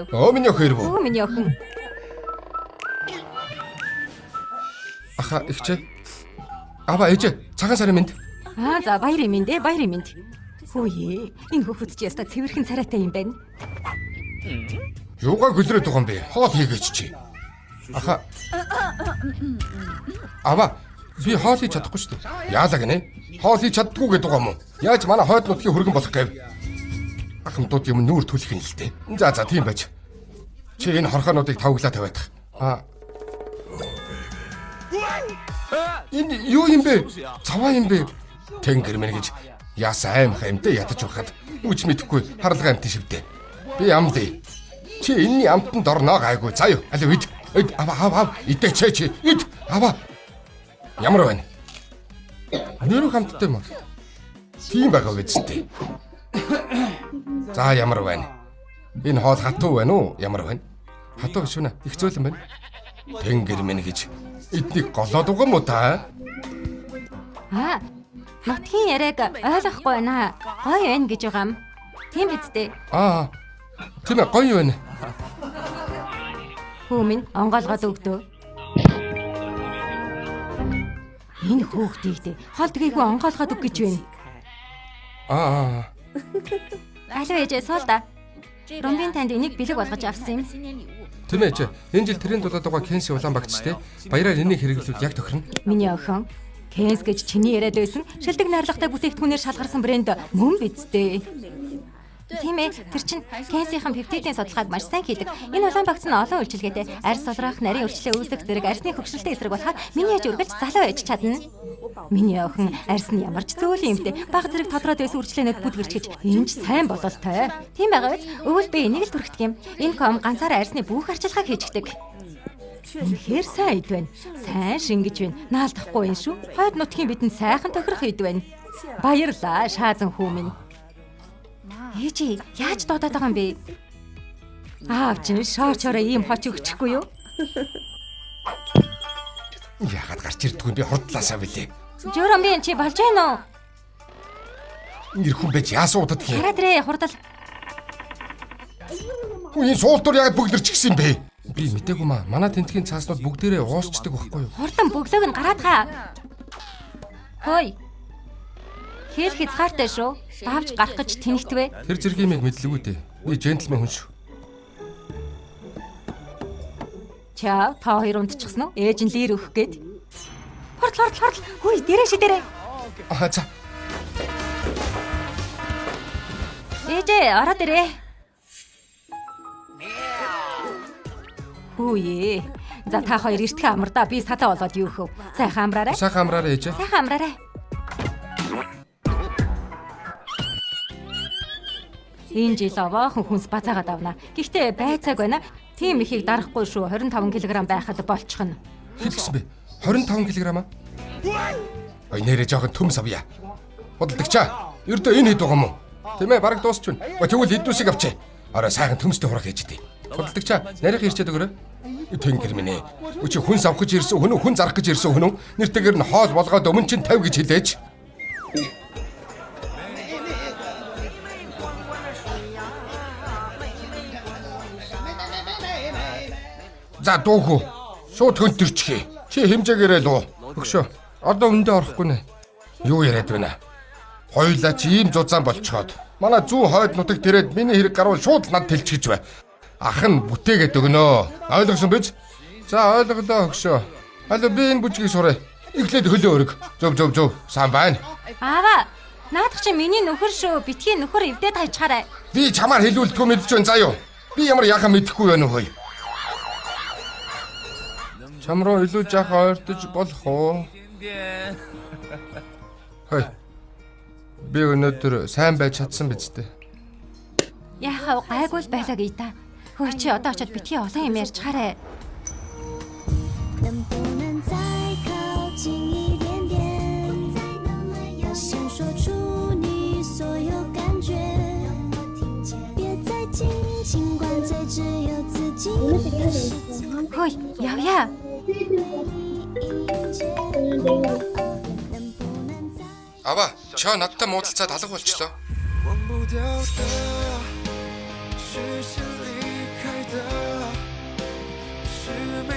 Миний охин ирв үү? Миний охин. Аха ихчээ. Аваа ээжээ цагаан сарын минь. За баяр юм дээ, баяр юм. Хөөе, энэ хүүхэд чи яста цэвэрхэн царайтай юм байна. Юугаа гөлрөөд байгаа юм бэ? Хоол хийгээч чи. Аха. Аваа би хоол хийж чадахгүй шүү дээ. Яалаа гинэ? Хоол хийж чаддгүй гэдэг байгаа юм уу? Яаж манай хойд нутгийн хөргөн болох гэв? Ахмадууд юм нүүр төлөх юм л дээ. За тийм байж. Чи энэ хорхоонуудыг тавглаа тавиадах. Энэ юу юм бэ? Цаваа юм бэ? Тэнгэр мэн гэж яасан аимхаймтай ядаж ухаад үуч мэдэхгүй харлага амт шивдэ. Би амдээ. Чи энэний амтанд орноо гайгүй. За юу. Алив ид. Аваа. Идэ чи. Ид. Аваа. Ямар байна? Нэрүү хамттай юм. Тийм байгаа үстэй. За ямар байна? Энэ хоол хатуу байна уу? Ямар байна? Хатуу биш үнэ. Их зөөлөн байна. Тэнгэр мэн гэж эднийг голоод угам уу та? Нутгийн яриаг ойлгохгүй байна. Гоё байна гэж байгаа юм. Тийм биз дээ. Тийм ээ гоё байна. Хүмүн онгоолгоод өгдөө. Энэ хүүхдийг холдгийгүй онгоолгоод өг гэж байна. Алив ээжээ суул да. Ромбин танд энийг бэлэг болгож авсан юм. Тийм ээ. Энэ жил тренд болоод байгаа Кенси Улаанбагч те. Баяраар энийг хэрэглүүл яг тохирно. Миний охин Кенс гэж чиний яриад байсан шилдэг найрлагатай бүтээгдэхүүнээр шалгарсан брэнд мөн биз дээ. Тийм ээ, тэр чинь Кенсийн пептидийн судалгааг маш сайн хийдэг. Энэ Улаанбагц нь олон үйлчилгээтэй арьс сулрах, нарийн өвчлөлөө үүсгэх зэрэг арьсны хөгшрөлтэй эсрэг болохоор миний ээж үргэлж залуу байж чадна. Миний охин арьс нь ямар ч зөөлөн юмтэй бага зэрэг тодроод байсан үрчлээнүүд бүдгэрч гэж энэ ч сайн бололтой. Тийм байгаа биз? Өвөл би энийг л түрхдэг юм. Энэ ком ганцаараа арьсны бүх арчилгааг хийждэг. Үнэхээр сайн ид байна. Сайн шингэж байна. Наалдахгүй юм шүү. Хойд нутгийн бидэнд сайхан тохирох ид байна. Баярлаа, шаазан хүүмэн. Ээжи, яаж дуудаад байгаа юм бэ? Аав чинь шоочороо ийм хоч өгчихгүй юу? Яагаад гарч ирдгүй би хурдлаасаа билээ. Журамбин чи болж байна уу? Нэр хүн байж яасуудад гин. Хараадрээ хурдал. Энэ суултур яагаад бүгдэрч гисэн бэ? Би мтээгүй маа. Манай тентгийн цааснууд бүгдээрээ уусчдаг байхгүй юу? Хурдан бөглөөг нь гараад хаа. Хөөе. Хэл хязгаартай шүү. Давж гарах гэж тэнэгтвэ. Тэр зэрэг юмыг мэдлэггүй дээ. Би джентльмен хүн шүү. Чаа, та хоёр унтчихсан уу? Ээж нь лир өгөх гээд. Хурдл. Хөөе, дээрээ. За. Ээжээ, ороод ирээ. Хөөе. За та хоёр эртхэн амраа. Би сатаа болоод юу хөө. Сайхан амраарай. Сайхан амраарай ээжээ. Сайхан амраарай. Энэ жил овоохон хүнс базаагаад авна. Гэхдээ байцааг байна. Тийм ихийг дарахгүй шүү. 25 кг байхад болчихно. Хэлсэн бэ? 25 кг аа? Ой нэрээ жоохон төмс авъя. Бодлогчаа. Ердөө энэ хэд байгаа юм уу? Тийм ээ, бараг дуусч байна. Тэгвэл хэдүүсийг авчи. Орой сайхан төмстэй хурах хийж дээ. Бодлогчаа, нарийнх ирчээд өгөрөө. Тэнгэр минь ээ. Өчиг хүн авах гэж ирсэн хүн, хүн зарах гэж ирсэн хүн. Нэртэйгэр нь хоол болгоод өмнө чинь 50 гэж хэлээч. За дүүхүү. Шууд хөнтөрчихье. Чи хэмжээгээрээ луу. Өгшөө. Одоо өндөө орохгүй нэ. Юу яриад байна? Хоёулаа чи ийм зузаан болчихоод. Манай зүүн хойд нутагт ирээд миний хэрэг гарвал шууд над тэлчихэж бай. Ах нь бүтээгээд өгнө. Ойлгосон биз? За ойлголоо өгшөө. Алуу би энэ бүжгийг сураа. Эхлээд хөлөө өрг. Зөв. Сайн байна. Аава, наадах чи миний нөхөр шүү. Битгий нөхөр эвдээд хайчаарай. Би чамаар хэлүүлдэггүй мэдэж байна заа юу. Би ямар яхаа мэдэхгүй байна уу? Чам руу илүү жаах ойртож болох уу? Хөөе. Би өнөөдөр сайн байж чадсан биз дээ. Яхаа гайгүй л байлаа гээ та. Хөөе чи одоо очиод битгий олон юм ярьж хараа. Хөөе, явъя. Аваа, чаа надтай муудалцаад алга болчлоо. 흐름에